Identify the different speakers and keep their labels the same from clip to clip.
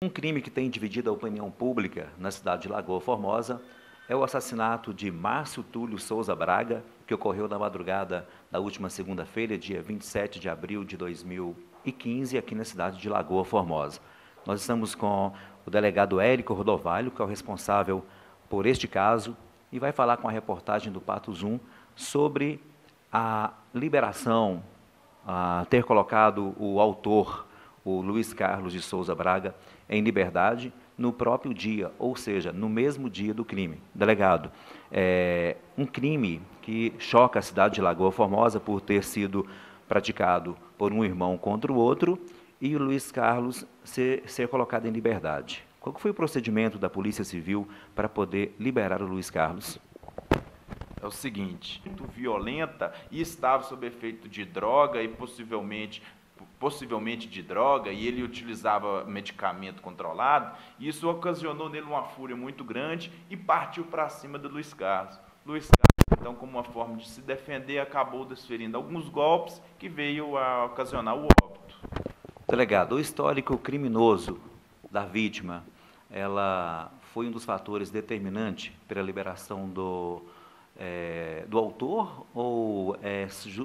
Speaker 1: Um crime que tem dividido a opinião pública na cidade de Lagoa Formosa é o assassinato de Márcio Túlio Souza Braga, que ocorreu na madrugada da última segunda-feira, dia 27 de abril de 2015, aqui na cidade de Lagoa Formosa. Nós estamos com o delegado Érico Rodovalho, que é o responsável por este caso, e vai falar com a reportagem do Pato Zoom sobre a liberação, ter colocado o autor, o Luiz Carlos de Souza Braga, em liberdade no próprio dia, ou seja, no mesmo dia do crime. Delegado, um crime que choca a cidade de Lagoa Formosa por ter sido praticado por um irmão contra o outro e o Luiz Carlos ser colocado em liberdade. Qual foi o procedimento da Polícia Civil para poder liberar o Luiz Carlos?
Speaker 2: É o seguinte, muito violenta e estava sob efeito de droga e possivelmente de droga, e ele utilizava medicamento controlado, e isso ocasionou nele uma fúria muito grande e partiu para cima do Luiz Carlos. Luiz Carlos, então, como uma forma de se defender, acabou desferindo alguns golpes que veio a ocasionar o óbito.
Speaker 1: Delegado, o histórico criminoso da vítima, ela foi um dos fatores determinantes para a liberação do autor, ou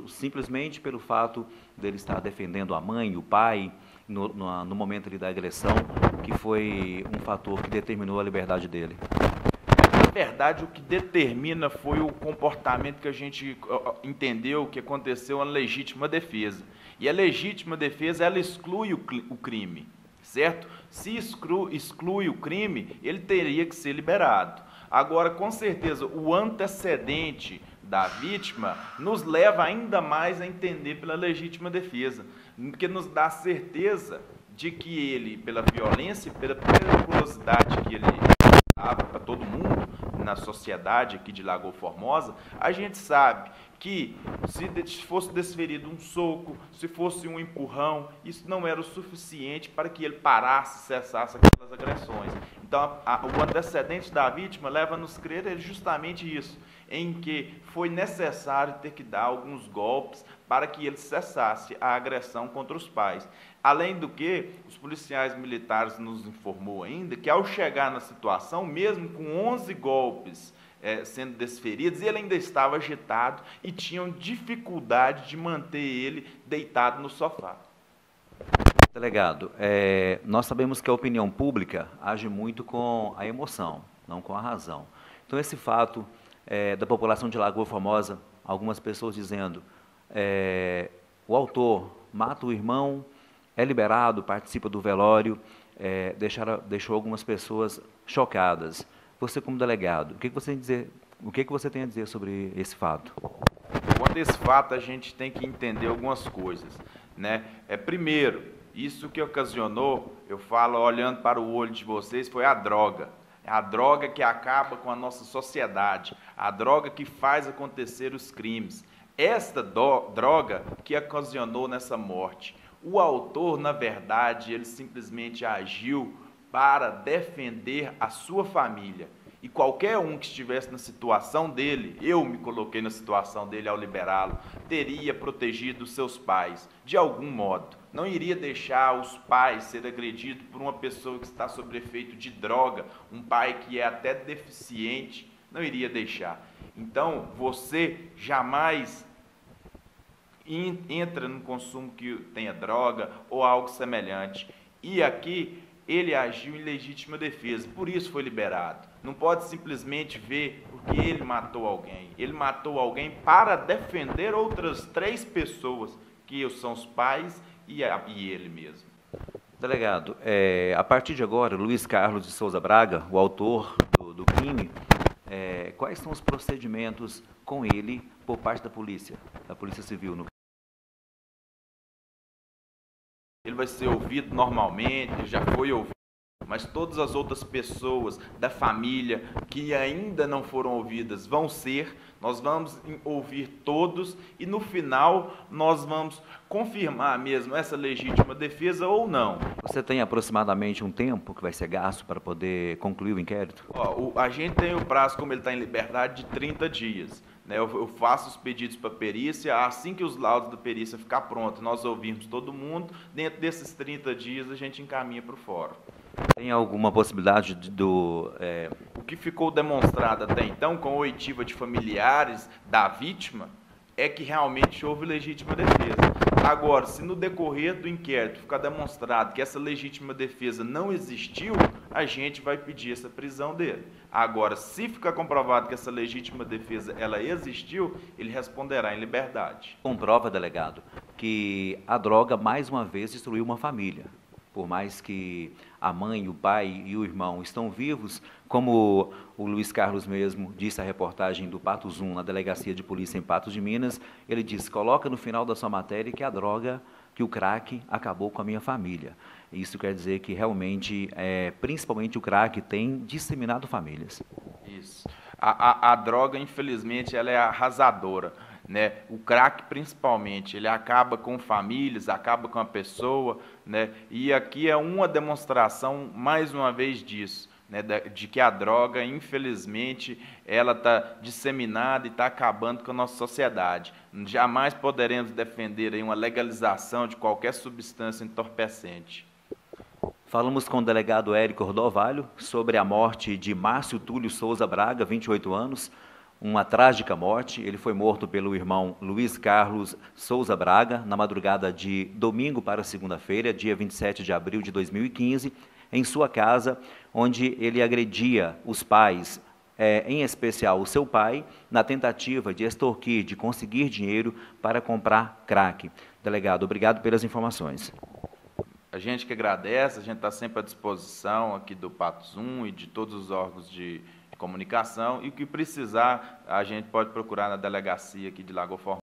Speaker 1: simplesmente pelo fato dele estar defendendo a mãe, o pai, no momento ali da agressão, que foi um fator que determinou a liberdade dele?
Speaker 2: Na verdade, o que determina foi o comportamento que a gente entendeu que aconteceu na legítima defesa. E a legítima defesa, ela exclui o crime, certo? Se exclui o crime, ele teria que ser liberado. Agora, com certeza, o antecedente da vítima nos leva ainda mais a entender pela legítima defesa, porque nos dá certeza de que ele, pela violência e pela periculosidade que ele dava para todo mundo na sociedade aqui de Lagoa Formosa, a gente sabe que se fosse desferido um soco, se fosse um empurrão, isso não era o suficiente para que ele parasse, cessasse aquelas agressões. Então, o antecedente da vítima leva-nos a crer justamente isso, em que foi necessário ter que dar alguns golpes para que ele cessasse a agressão contra os pais. Além do que, os policiais militares nos informou ainda que, ao chegar na situação, mesmo com 11 golpes sendo desferidos, ele ainda estava agitado e tinham dificuldade de manter ele deitado no sofá.
Speaker 1: Delegado, nós sabemos que a opinião pública age muito com a emoção, não com a razão. Então, esse fato da população de Lagoa Formosa, algumas pessoas dizendo o autor mata o irmão, é liberado, participa do velório, deixou algumas pessoas chocadas. Você, como delegado, o que você tem a dizer sobre esse fato?
Speaker 2: Quanto a esse fato, a gente tem que entender algumas coisas, né? Primeiro, isso que ocasionou, eu falo olhando para o olho de vocês, foi a droga. É a droga que acaba com a nossa sociedade, a droga que faz acontecer os crimes. Esta droga que ocasionou nessa morte. O autor, na verdade, ele simplesmente agiu para defender a sua família. E qualquer um que estivesse na situação dele, eu me coloquei na situação dele ao liberá-lo, teria protegido seus pais, de algum modo. Não iria deixar os pais ser agredidos por uma pessoa que está sob efeito de droga, um pai que é até deficiente, não iria deixar. Então, você jamais entra no consumo que tenha droga ou algo semelhante. E aqui ele agiu em legítima defesa, por isso foi liberado. Não pode simplesmente ver porque ele matou alguém. Ele matou alguém para defender outras 3 pessoas, que são os pais e ele mesmo.
Speaker 1: Delegado, a partir de agora, Luiz Carlos de Souza Braga, o autor do crime, quais são os procedimentos com ele por parte da Polícia Civil?
Speaker 2: Ele vai ser ouvido normalmente, já foi ouvido, mas todas as outras pessoas da família que ainda não foram ouvidas vão ser. Nós vamos ouvir todos e no final nós vamos confirmar mesmo essa legítima defesa ou não.
Speaker 1: Você tem aproximadamente um tempo que vai ser gasto para poder concluir o inquérito?
Speaker 2: A gente tem o prazo, como ele está em liberdade, de 30 dias. Eu faço os pedidos para a perícia, assim que os laudos da perícia ficar pronto, nós ouvirmos todo mundo, dentro desses 30 dias a gente encaminha para o fórum.
Speaker 1: Tem alguma possibilidade
Speaker 2: O que ficou demonstrado até então, com a oitiva de familiares da vítima, é que realmente houve legítima defesa. Agora, se no decorrer do inquérito ficar demonstrado que essa legítima defesa não existiu, a gente vai pedir essa prisão dele. Agora, se ficar comprovado que essa legítima defesa ela existiu, ele responderá em liberdade.
Speaker 1: comprova, delegado, que a droga mais uma vez destruiu uma família? Por mais que a mãe, o pai e o irmão estão vivos, como o Luiz Carlos mesmo disse à reportagem do Patos 1 na Delegacia de Polícia em Patos de Minas, ele diz, coloca no final da sua matéria que a droga, que o crack acabou com a minha família. Isso quer dizer que realmente, principalmente o crack, tem disseminado famílias.
Speaker 2: Isso. A droga, infelizmente, ela é arrasadora, né? O crack, principalmente, ele acaba com famílias, acaba com a pessoa, né? E aqui é uma demonstração, mais uma vez, disso, né? De que a droga, infelizmente, ela está disseminada e está acabando com a nossa sociedade. Jamais poderemos defender aí uma legalização de qualquer substância entorpecente.
Speaker 1: Falamos com o delegado Érico Ordovalho sobre a morte de Márcio Túlio Souza Braga, 28 anos, uma trágica morte. Ele foi morto pelo irmão Luiz Carlos Souza Braga, na madrugada de domingo para segunda-feira, dia 27 de abril de 2015, em sua casa, onde ele agredia os pais, em especial o seu pai, na tentativa de extorquir, de conseguir dinheiro para comprar crack. Delegado, obrigado pelas informações.
Speaker 2: A gente que agradece, a gente está sempre à disposição aqui do Patos 1 e de todos os órgãos de comunicação, e o que precisar, a gente pode procurar na delegacia aqui de Lagoa Formosa.